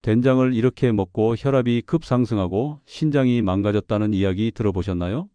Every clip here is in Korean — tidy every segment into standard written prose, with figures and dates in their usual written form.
된장을 이렇게 먹고 혈압이 급상승하고 신장이 망가졌다는 이야기 들어보셨나요?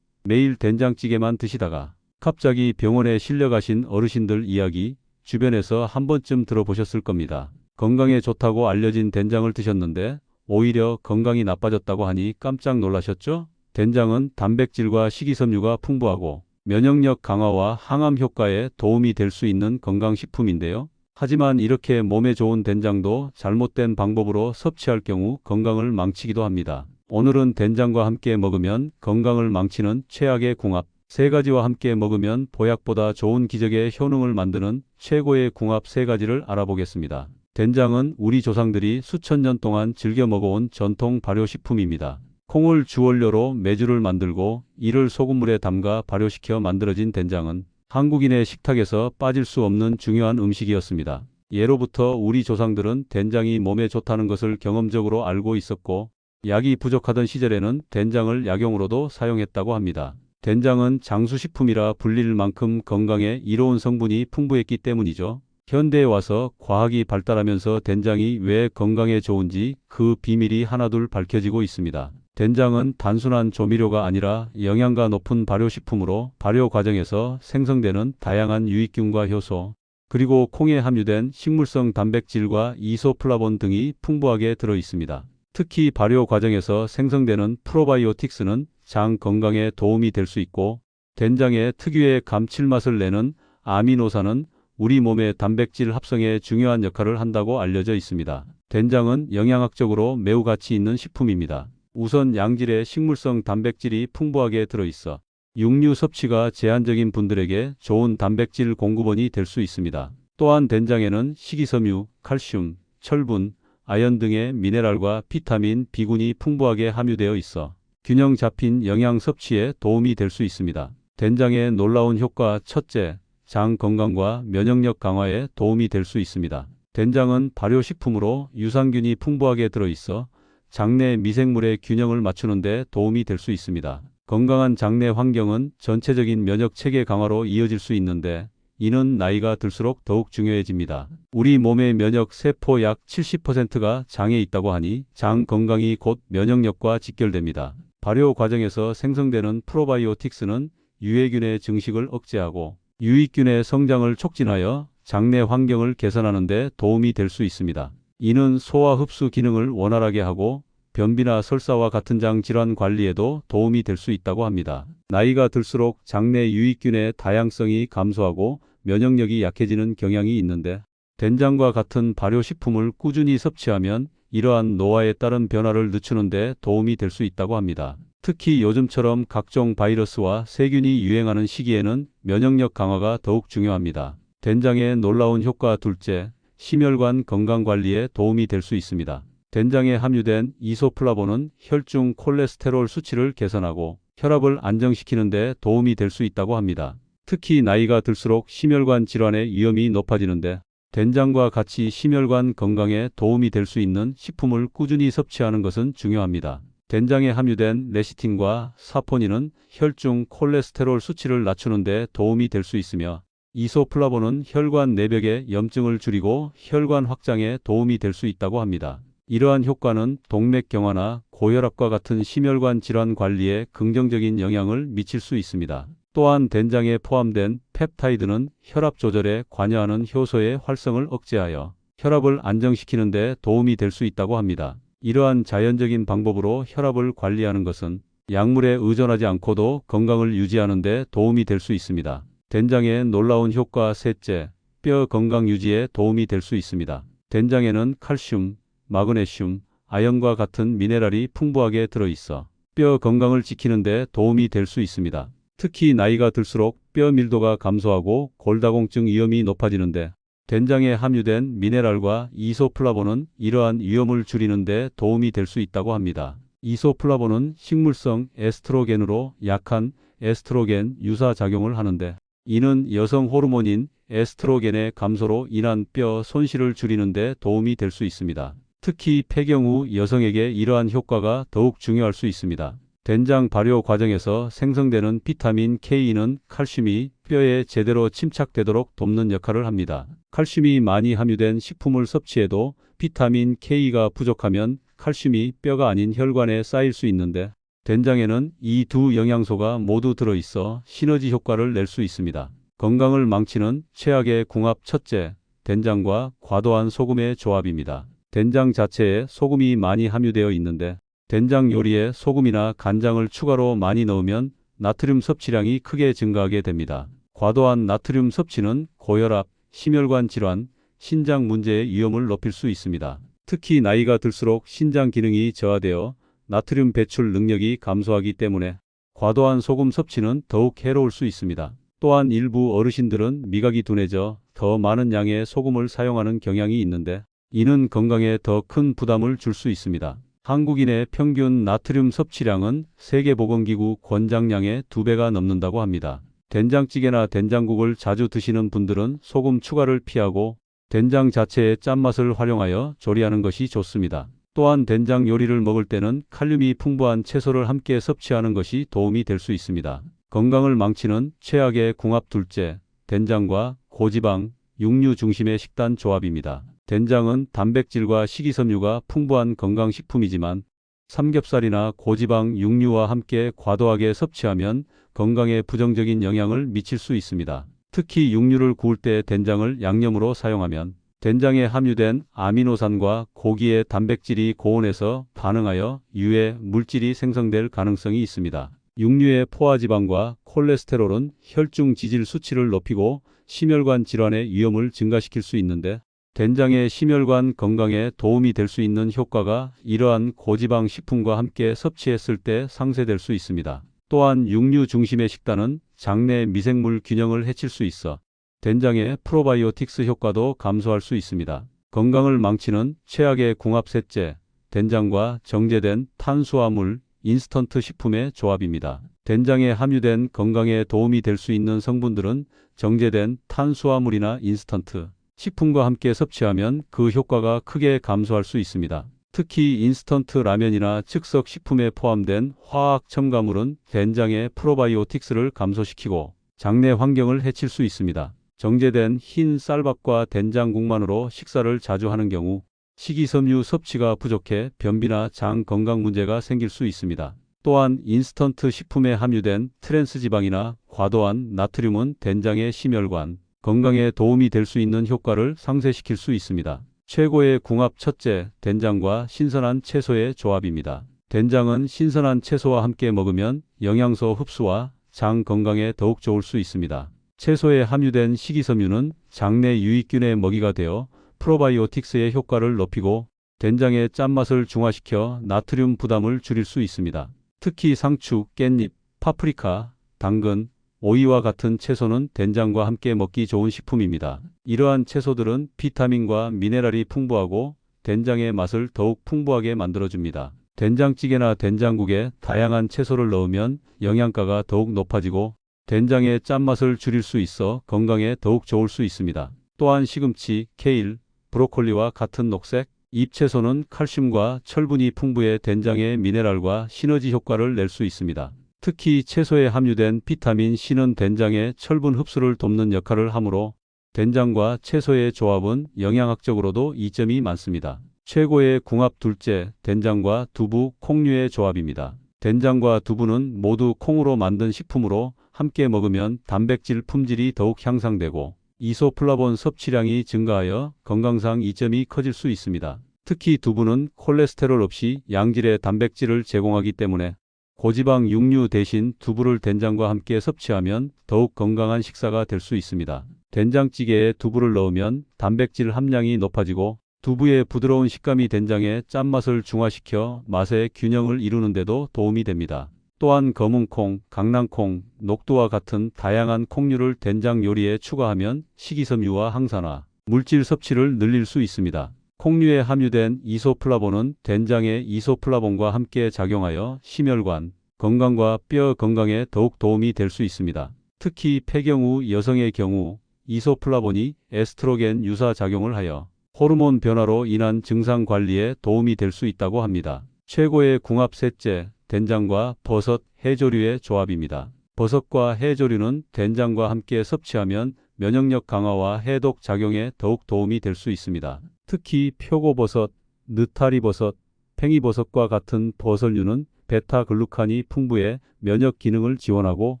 매일 된장찌개만 드시다가 갑자기 병원에 실려가신 어르신들 이야기 주변에서 한 번쯤 들어보셨을 겁니다. 건강에 좋다고 알려진 된장을 드셨는데 오히려 건강이 나빠졌다고 하니 깜짝 놀라셨죠? 된장은 단백질과 식이섬유가 풍부하고 면역력 강화와 항암 효과에 도움이 될 수 있는 건강식품인데요. 하지만 이렇게 몸에 좋은 된장도 잘못된 방법으로 섭취할 경우 건강을 망치기도 합니다. 오늘은 된장과 함께 먹으면 건강을 망치는 최악의 궁합, 세 가지와 함께 먹으면 보약보다 좋은 기적의 효능을 만드는 최고의 궁합 세 가지를 알아보겠습니다. 된장은 우리 조상들이 수천 년 동안 즐겨 먹어온 전통 발효식품입니다. 콩을 주원료로 메주를 만들고 이를 소금물에 담가 발효시켜 만들어진 된장은 한국인의 식탁에서 빠질 수 없는 중요한 음식이었습니다. 예로부터 우리 조상들은 된장이 몸에 좋다는 것을 경험적으로 알고 있었고 약이 부족하던 시절에는 된장을 약용으로도 사용했다고 합니다. 된장은 장수식품이라 불릴 만큼 건강에 이로운 성분이 풍부했기 때문이죠. 현대에 와서 과학이 발달하면서 된장이 왜 건강에 좋은지 그 비밀이 하나둘 밝혀지고 있습니다. 된장은 단순한 조미료가 아니라 영양가 높은 발효식품으로 발효 과정에서 생성되는 다양한 유익균과 효소, 그리고 콩에 함유된 식물성 단백질과 이소플라본 등이 풍부하게 들어 있습니다. 특히 발효 과정에서 생성되는 프로바이오틱스는 장 건강에 도움이 될 수 있고 된장의 특유의 감칠맛을 내는 아미노산은 우리 몸의 단백질 합성에 중요한 역할을 한다고 알려져 있습니다. 된장은 영양학적으로 매우 가치 있는 식품입니다. 우선 양질의 식물성 단백질이 풍부하게 들어있어 육류 섭취가 제한적인 분들에게 좋은 단백질 공급원이 될 수 있습니다. 또한 된장에는 식이섬유, 칼슘, 철분, 아연 등의 미네랄과 비타민, B군이 풍부하게 함유되어 있어 균형 잡힌 영양 섭취에 도움이 될 수 있습니다. 된장의 놀라운 효과 첫째, 장 건강과 면역력 강화에 도움이 될 수 있습니다. 된장은 발효식품으로 유산균이 풍부하게 들어있어 장내 미생물의 균형을 맞추는 데 도움이 될 수 있습니다. 건강한 장내 환경은 전체적인 면역 체계 강화로 이어질 수 있는데 이는 나이가 들수록 더욱 중요해집니다. 우리 몸의 면역 세포 약 70%가 장에 있다고 하니 장 건강이 곧 면역력과 직결됩니다. 발효 과정에서 생성되는 프로바이오틱스는 유해균의 증식을 억제하고 유익균의 성장을 촉진하여 장내 환경을 개선하는 데 도움이 될 수 있습니다. 이는 소화 흡수 기능을 원활하게 하고 변비나 설사와 같은 장 질환 관리에도 도움이 될 수 있다고 합니다. 나이가 들수록 장내 유익균의 다양성이 감소하고 면역력이 약해지는 경향이 있는데 된장과 같은 발효식품을 꾸준히 섭취하면 이러한 노화에 따른 변화를 늦추는 데 도움이 될 수 있다고 합니다. 특히 요즘처럼 각종 바이러스와 세균이 유행하는 시기에는 면역력 강화가 더욱 중요합니다. 된장의 놀라운 효과 둘째, 심혈관 건강관리에 도움이 될 수 있습니다. 된장에 함유된 이소플라본은 혈중 콜레스테롤 수치를 개선하고 혈압을 안정시키는 데 도움이 될 수 있다고 합니다. 특히 나이가 들수록 심혈관 질환의 위험이 높아지는데 된장과 같이 심혈관 건강에 도움이 될 수 있는 식품을 꾸준히 섭취하는 것은 중요합니다. 된장에 함유된 레시틴과 사포닌은 혈중 콜레스테롤 수치를 낮추는 데 도움이 될 수 있으며 이소플라본은 혈관 내벽의 염증을 줄이고 혈관 확장에 도움이 될 수 있다고 합니다. 이러한 효과는 동맥 경화나 고혈압과 같은 심혈관 질환 관리에 긍정적인 영향을 미칠 수 있습니다. 또한 된장에 포함된 펩타이드는 혈압 조절에 관여하는 효소의 활성을 억제하여 혈압을 안정시키는 데 도움이 될 수 있다고 합니다. 이러한 자연적인 방법으로 혈압을 관리하는 것은 약물에 의존하지 않고도 건강을 유지하는 데 도움이 될 수 있습니다. 된장의 놀라운 효과 셋째, 뼈 건강 유지에 도움이 될 수 있습니다. 된장에는 칼슘, 마그네슘, 아연과 같은 미네랄이 풍부하게 들어있어 뼈 건강을 지키는 데 도움이 될 수 있습니다. 특히 나이가 들수록 뼈 밀도가 감소하고 골다공증 위험이 높아지는데 된장에 함유된 미네랄과 이소플라본은 이러한 위험을 줄이는 데 도움이 될 수 있다고 합니다. 이소플라본은 식물성 에스트로겐으로 약한 에스트로겐 유사 작용을 하는데 이는 여성 호르몬인 에스트로겐의 감소로 인한 뼈 손실을 줄이는 데 도움이 될 수 있습니다. 특히 폐경 후 여성에게 이러한 효과가 더욱 중요할 수 있습니다. 된장 발효 과정에서 생성되는 비타민 K는 칼슘이 뼈에 제대로 침착되도록 돕는 역할을 합니다. 칼슘이 많이 함유된 식품을 섭취해도 비타민 K가 부족하면 칼슘이 뼈가 아닌 혈관에 쌓일 수 있는데 된장에는 이 두 영양소가 모두 들어있어 시너지 효과를 낼 수 있습니다. 건강을 망치는 최악의 궁합 첫째, 된장과 과도한 소금의 조합입니다. 된장 자체에 소금이 많이 함유되어 있는데 된장 요리에 소금이나 간장을 추가로 많이 넣으면 나트륨 섭취량이 크게 증가하게 됩니다. 과도한 나트륨 섭취는 고혈압, 심혈관 질환, 신장 문제의 위험을 높일 수 있습니다. 특히 나이가 들수록 신장 기능이 저하되어 나트륨 배출 능력이 감소하기 때문에 과도한 소금 섭취는 더욱 해로울 수 있습니다. 또한 일부 어르신들은 미각이 둔해져 더 많은 양의 소금을 사용하는 경향이 있는데 이는 건강에 더 큰 부담을 줄 수 있습니다. 한국인의 평균 나트륨 섭취량은 세계보건기구 권장량의 2배가 넘는다고 합니다. 된장찌개나 된장국을 자주 드시는 분들은 소금 추가를 피하고 된장 자체의 짠맛을 활용하여 조리하는 것이 좋습니다. 또한 된장 요리를 먹을 때는 칼륨이 풍부한 채소를 함께 섭취하는 것이 도움이 될 수 있습니다. 건강을 망치는 최악의 궁합 둘째, 된장과 고지방, 육류 중심의 식단 조합입니다. 된장은 단백질과 식이섬유가 풍부한 건강식품이지만 삼겹살이나 고지방 육류와 함께 과도하게 섭취하면 건강에 부정적인 영향을 미칠 수 있습니다. 특히 육류를 구울 때 된장을 양념으로 사용하면 된장에 함유된 아미노산과 고기의 단백질이 고온에서 반응하여 유해 물질이 생성될 가능성이 있습니다. 육류의 포화지방과 콜레스테롤은 혈중 지질 수치를 높이고 심혈관 질환의 위험을 증가시킬 수 있는데 된장의 심혈관 건강에 도움이 될 수 있는 효과가 이러한 고지방 식품과 함께 섭취했을 때 상쇄될 수 있습니다. 또한 육류 중심의 식단은 장내 미생물 균형을 해칠 수 있어 된장의 프로바이오틱스 효과도 감소할 수 있습니다. 건강을 망치는 최악의 궁합 셋째, 된장과 정제된 탄수화물, 인스턴트 식품의 조합입니다. 된장에 함유된 건강에 도움이 될 수 있는 성분들은 정제된 탄수화물이나 인스턴트 식품과 함께 섭취하면 그 효과가 크게 감소할 수 있습니다. 특히 인스턴트 라면이나 즉석 식품에 포함된 화학 첨가물은 된장의 프로바이오틱스를 감소시키고 장내 환경을 해칠 수 있습니다. 정제된 흰 쌀밥과 된장국만으로 식사를 자주 하는 경우 식이섬유 섭취가 부족해 변비나 장 건강 문제가 생길 수 있습니다. 또한 인스턴트 식품에 함유된 트랜스지방이나 과도한 나트륨은 된장의 심혈관 건강에 도움이 될 수 있는 효과를 상쇄시킬 수 있습니다. 최고의 궁합 첫째, 된장과 신선한 채소의 조합입니다. 된장은 신선한 채소와 함께 먹으면 영양소 흡수와 장 건강에 더욱 좋을 수 있습니다. 채소에 함유된 식이섬유는 장내 유익균의 먹이가 되어 프로바이오틱스의 효과를 높이고 된장의 짠맛을 중화시켜 나트륨 부담을 줄일 수 있습니다. 특히 상추, 깻잎, 파프리카, 당근, 오이와 같은 채소는 된장과 함께 먹기 좋은 식품입니다. 이러한 채소들은 비타민과 미네랄이 풍부하고 된장의 맛을 더욱 풍부하게 만들어줍니다. 된장찌개나 된장국에 다양한 채소를 넣으면 영양가가 더욱 높아지고 된장의 짠맛을 줄일 수 있어 건강에 더욱 좋을 수 있습니다. 또한 시금치, 케일, 브로콜리와 같은 녹색 잎채소는 칼슘과 철분이 풍부해 된장의 미네랄과 시너지 효과를 낼 수 있습니다. 특히 채소에 함유된 비타민 C는 된장의 철분 흡수를 돕는 역할을 하므로 된장과 채소의 조합은 영양학적으로도 이점이 많습니다. 최고의 궁합 둘째, 된장과 두부, 콩류의 조합입니다. 된장과 두부는 모두 콩으로 만든 식품으로 함께 먹으면 단백질 품질이 더욱 향상되고 이소플라본 섭취량이 증가하여 건강상 이점이 커질 수 있습니다. 특히 두부는 콜레스테롤 없이 양질의 단백질을 제공하기 때문에 고지방 육류 대신 두부를 된장과 함께 섭취하면 더욱 건강한 식사가 될 수 있습니다. 된장찌개에 두부를 넣으면 단백질 함량이 높아지고 두부의 부드러운 식감이 된장의 짠맛을 중화시켜 맛의 균형을 이루는 데도 도움이 됩니다. 또한 검은콩, 강낭콩, 녹두와 같은 다양한 콩류를 된장 요리에 추가하면 식이섬유와 항산화, 물질 섭취를 늘릴 수 있습니다. 콩류에 함유된 이소플라본은 된장의 이소플라본과 함께 작용하여 심혈관 건강과 뼈 건강에 더욱 도움이 될 수 있습니다. 특히 폐경 후 여성의 경우 이소플라본이 에스트로겐 유사 작용을 하여 호르몬 변화로 인한 증상 관리에 도움이 될 수 있다고 합니다. 최고의 궁합 셋째, 된장과 버섯, 해조류의 조합입니다. 버섯과 해조류는 된장과 함께 섭취하면 면역력 강화와 해독 작용에 더욱 도움이 될 수 있습니다. 특히 표고버섯, 느타리버섯, 팽이버섯과 같은 버섯류는 베타글루칸이 풍부해 면역 기능을 지원하고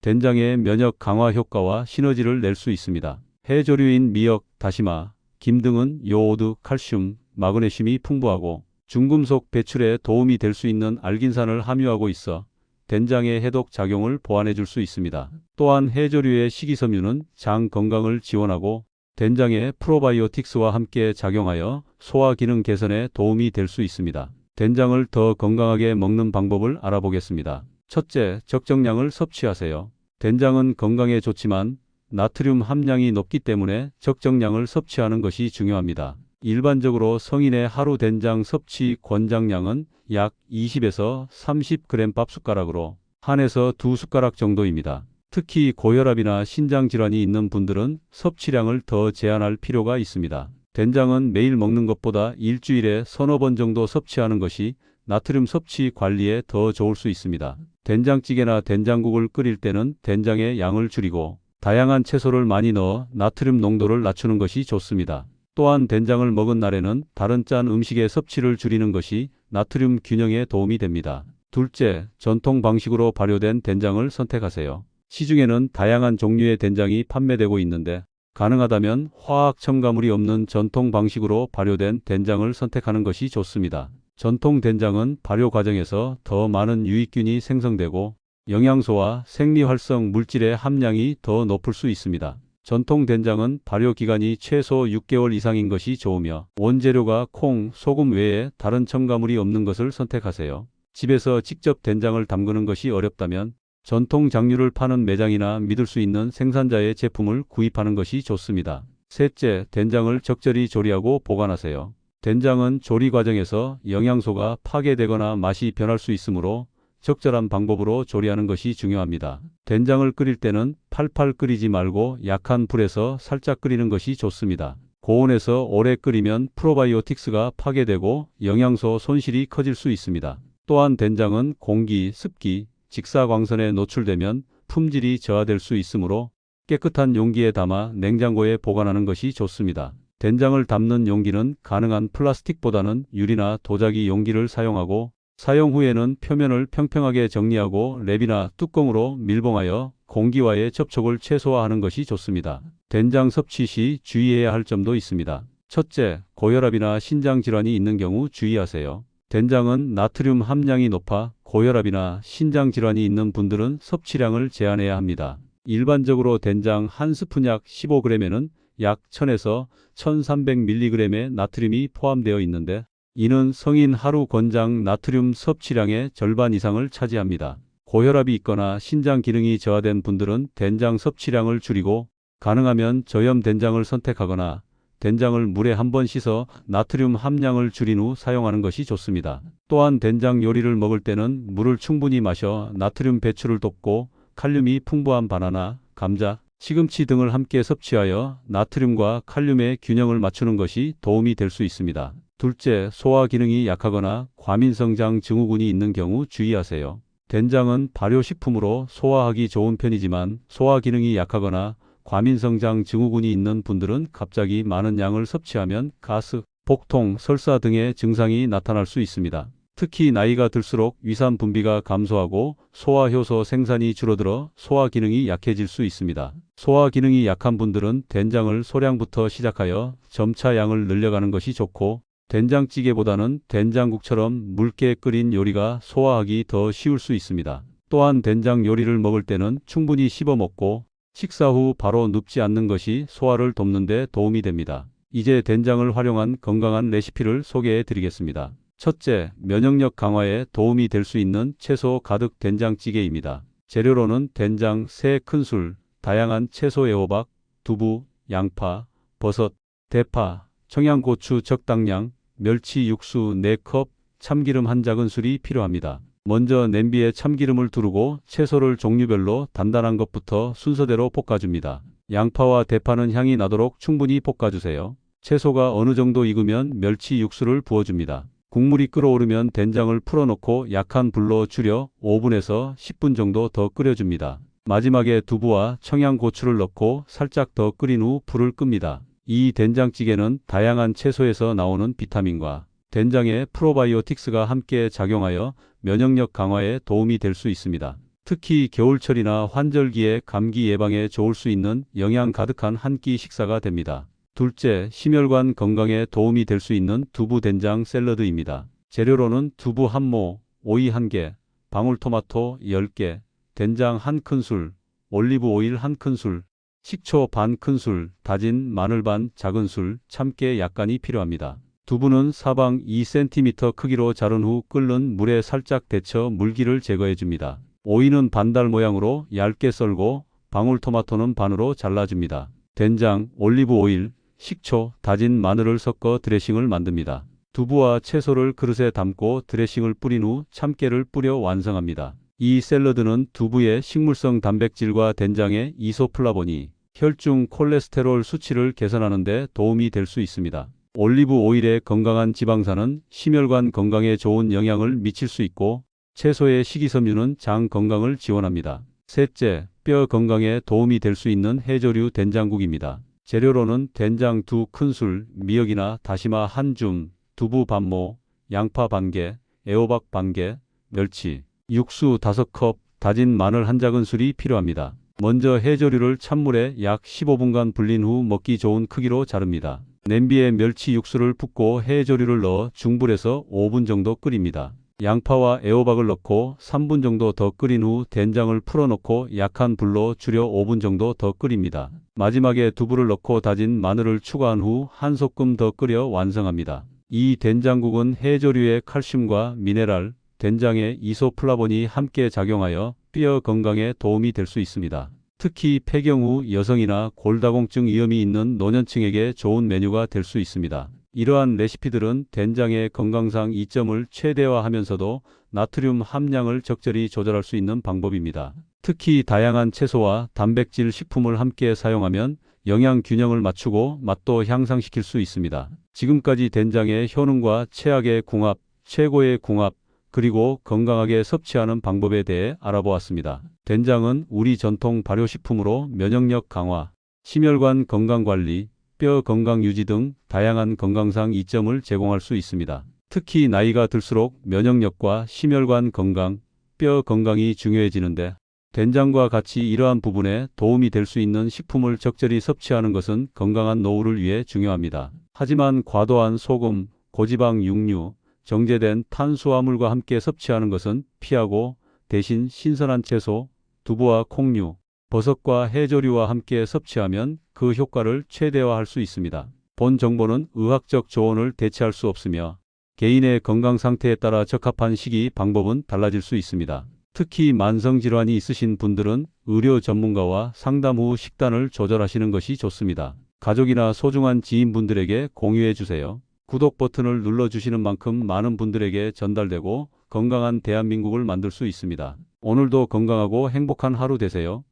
된장의 면역 강화 효과와 시너지를 낼 수 있습니다. 해조류인 미역, 다시마, 김 등은 요오드, 칼슘, 마그네슘이 풍부하고 중금속 배출에 도움이 될 수 있는 알긴산을 함유하고 있어 된장의 해독 작용을 보완해 줄 수 있습니다. 또한 해조류의 식이섬유는 장 건강을 지원하고 된장의 프로바이오틱스와 함께 작용하여 소화 기능 개선에 도움이 될 수 있습니다. 된장을 더 건강하게 먹는 방법을 알아보겠습니다. 첫째, 적정량을 섭취하세요. 된장은 건강에 좋지만 나트륨 함량이 높기 때문에 적정량을 섭취하는 것이 중요합니다. 일반적으로 성인의 하루 된장 섭취 권장량은 약 20에서 30g 밥숟가락으로 1에서 2숟가락 정도입니다. 특히 고혈압이나 신장질환이 있는 분들은 섭취량을 더 제한할 필요가 있습니다. 된장은 매일 먹는 것보다 일주일에 서너 번 정도 섭취하는 것이 나트륨 섭취 관리에 더 좋을 수 있습니다. 된장찌개나 된장국을 끓일 때는 된장의 양을 줄이고 다양한 채소를 많이 넣어 나트륨 농도를 낮추는 것이 좋습니다. 또한 된장을 먹은 날에는 다른 짠 음식의 섭취를 줄이는 것이 나트륨 균형에 도움이 됩니다. 둘째, 전통 방식으로 발효된 된장을 선택하세요. 시중에는 다양한 종류의 된장이 판매되고 있는데 가능하다면 화학 첨가물이 없는 전통 방식으로 발효된 된장을 선택하는 것이 좋습니다. 전통 된장은 발효 과정에서 더 많은 유익균이 생성되고 영양소와 생리활성 물질의 함량이 더 높을 수 있습니다. 전통 된장은 발효 기간이 최소 6개월 이상인 것이 좋으며 원재료가 콩, 소금 외에 다른 첨가물이 없는 것을 선택하세요. 집에서 직접 된장을 담그는 것이 어렵다면 전통 장류를 파는 매장이나 믿을 수 있는 생산자의 제품을 구입하는 것이 좋습니다. 셋째, 된장을 적절히 조리하고 보관하세요. 된장은 조리 과정에서 영양소가 파괴되거나 맛이 변할 수 있으므로 적절한 방법으로 조리하는 것이 중요합니다. 된장을 끓일 때는 팔팔 끓이지 말고 약한 불에서 살짝 끓이는 것이 좋습니다. 고온에서 오래 끓이면 프로바이오틱스가 파괴되고 영양소 손실이 커질 수 있습니다. 또한 된장은 공기, 습기, 직사광선에 노출되면 품질이 저하될 수 있으므로 깨끗한 용기에 담아 냉장고에 보관하는 것이 좋습니다. 된장을 담는 용기는 가능한 플라스틱보다는 유리나 도자기 용기를 사용하고 사용 후에는 표면을 평평하게 정리하고 랩이나 뚜껑으로 밀봉하여 공기와의 접촉을 최소화하는 것이 좋습니다. 된장 섭취 시 주의해야 할 점도 있습니다. 첫째, 고혈압이나 신장질환이 있는 경우 주의하세요. 된장은 나트륨 함량이 높아 고혈압이나 신장질환이 있는 분들은 섭취량을 제한해야 합니다. 일반적으로 된장 한 스푼 약 15g에는 약 1000에서 1300mg의 나트륨이 포함되어 있는데 이는 성인 하루 권장 나트륨 섭취량의 절반 이상을 차지합니다. 고혈압이 있거나 신장 기능이 저하된 분들은 된장 섭취량을 줄이고 가능하면 저염 된장을 선택하거나 된장을 물에 한번 씻어 나트륨 함량을 줄인 후 사용하는 것이 좋습니다. 또한 된장 요리를 먹을 때는 물을 충분히 마셔 나트륨 배출을 돕고 칼륨이 풍부한 바나나, 감자, 시금치 등을 함께 섭취하여 나트륨과 칼륨의 균형을 맞추는 것이 도움이 될 수 있습니다. 둘째, 소화 기능이 약하거나 과민성장 증후군이 있는 경우 주의하세요. 된장은 발효식품으로 소화하기 좋은 편이지만 소화 기능이 약하거나 과민성장 증후군이 있는 분들은 갑자기 많은 양을 섭취하면 가스, 복통, 설사 등의 증상이 나타날 수 있습니다. 특히 나이가 들수록 위산 분비가 감소하고 소화 효소 생산이 줄어들어 소화 기능이 약해질 수 있습니다. 소화 기능이 약한 분들은 된장을 소량부터 시작하여 점차 양을 늘려가는 것이 좋고 된장찌개보다는 된장국처럼 묽게 끓인 요리가 소화하기 더 쉬울 수 있습니다. 또한 된장 요리를 먹을 때는 충분히 씹어 먹고 식사 후 바로 눕지 않는 것이 소화를 돕는 데 도움이 됩니다. 이제 된장을 활용한 건강한 레시피를 소개해 드리겠습니다. 첫째, 면역력 강화에 도움이 될 수 있는 채소 가득 된장찌개입니다. 재료로는 된장 3큰술, 다양한 채소 애호박, 두부, 양파, 버섯, 대파, 청양고추 적당량, 멸치 육수 4컵, 참기름 한 작은술이 필요합니다. 먼저 냄비에 참기름을 두르고 채소를 종류별로 단단한 것부터 순서대로 볶아줍니다. 양파와 대파는 향이 나도록 충분히 볶아주세요. 채소가 어느 정도 익으면 멸치 육수를 부어줍니다. 국물이 끓어오르면 된장을 풀어놓고 약한 불로 줄여 5분에서 10분 정도 더 끓여줍니다. 마지막에 두부와 청양고추를 넣고 살짝 더 끓인 후 불을 끕니다. 이 된장찌개는 다양한 채소에서 나오는 비타민과 된장의 프로바이오틱스가 함께 작용하여 면역력 강화에 도움이 될 수 있습니다. 특히 겨울철이나 환절기에 감기 예방에 좋을 수 있는 영양 가득한 한 끼 식사가 됩니다. 둘째, 심혈관 건강에 도움이 될 수 있는 두부 된장 샐러드입니다. 재료로는 두부 1모, 오이 1개, 방울토마토 10개, 된장 1큰술, 올리브 오일 1큰술, 식초 반 큰술, 다진 마늘 반 작은술, 참깨 약간이 필요합니다. 두부는 사방 2cm 크기로 자른 후 끓는 물에 살짝 데쳐 물기를 제거해 줍니다. 오이는 반달 모양으로 얇게 썰고 방울토마토는 반으로 잘라줍니다. 된장, 올리브 오일, 식초, 다진 마늘을 섞어 드레싱을 만듭니다. 두부와 채소를 그릇에 담고 드레싱을 뿌린 후 참깨를 뿌려 완성합니다. 이 샐러드는 두부의 식물성 단백질과 된장의 이소플라본이 혈중 콜레스테롤 수치를 개선하는 데 도움이 될 수 있습니다. 올리브 오일의 건강한 지방산은 심혈관 건강에 좋은 영향을 미칠 수 있고 채소의 식이섬유는 장 건강을 지원합니다. 셋째, 뼈 건강에 도움이 될 수 있는 해조류 된장국입니다. 재료로는 된장 2큰술, 미역이나 다시마 1줌, 두부 반모, 양파 반개, 애호박 반개, 멸치, 육수 5컵, 다진 마늘 1작은술이 필요합니다. 먼저 해조류를 찬물에 약 15분간 불린 후 먹기 좋은 크기로 자릅니다. 냄비에 멸치 육수를 붓고 해조류를 넣어 중불에서 5분 정도 끓입니다. 양파와 애호박을 넣고 3분 정도 더 끓인 후 된장을 풀어넣고 약한 불로 줄여 5분 정도 더 끓입니다. 마지막에 두부를 넣고 다진 마늘을 추가한 후 한 소끔 더 끓여 완성합니다. 이 된장국은 해조류의 칼슘과 미네랄, 된장의 이소플라본이 함께 작용하여 뼈 건강에 도움이 될 수 있습니다. 특히 폐경 후 여성이나 골다공증 위험이 있는 노년층에게 좋은 메뉴가 될 수 있습니다. 이러한 레시피들은 된장의 건강상 이점을 최대화하면서도 나트륨 함량을 적절히 조절할 수 있는 방법입니다. 특히 다양한 채소와 단백질 식품을 함께 사용하면 영양 균형을 맞추고 맛도 향상시킬 수 있습니다. 지금까지 된장의 효능과 최악의 궁합, 최고의 궁합, 그리고 건강하게 섭취하는 방법에 대해 알아보았습니다. 된장은 우리 전통 발효식품으로 면역력 강화, 심혈관 건강관리, 뼈 건강 유지 등 다양한 건강상 이점을 제공할 수 있습니다. 특히 나이가 들수록 면역력과 심혈관 건강, 뼈 건강이 중요해지는데 된장과 같이 이러한 부분에 도움이 될 수 있는 식품을 적절히 섭취하는 것은 건강한 노후를 위해 중요합니다. 하지만 과도한 소금, 고지방 육류, 정제된 탄수화물과 함께 섭취하는 것은 피하고 대신 신선한 채소, 두부와 콩류, 버섯과 해조류와 함께 섭취하면 그 효과를 최대화할 수 있습니다. 본 정보는 의학적 조언을 대체할 수 없으며 개인의 건강 상태에 따라 적합한 식이 방법은 달라질 수 있습니다. 특히 만성질환이 있으신 분들은 의료 전문가와 상담 후 식단을 조절하시는 것이 좋습니다. 가족이나 소중한 지인분들에게 공유해 주세요. 구독 버튼을 눌러주시는 만큼 많은 분들에게 전달되고 건강한 대한민국을 만들 수 있습니다. 오늘도 건강하고 행복한 하루 되세요.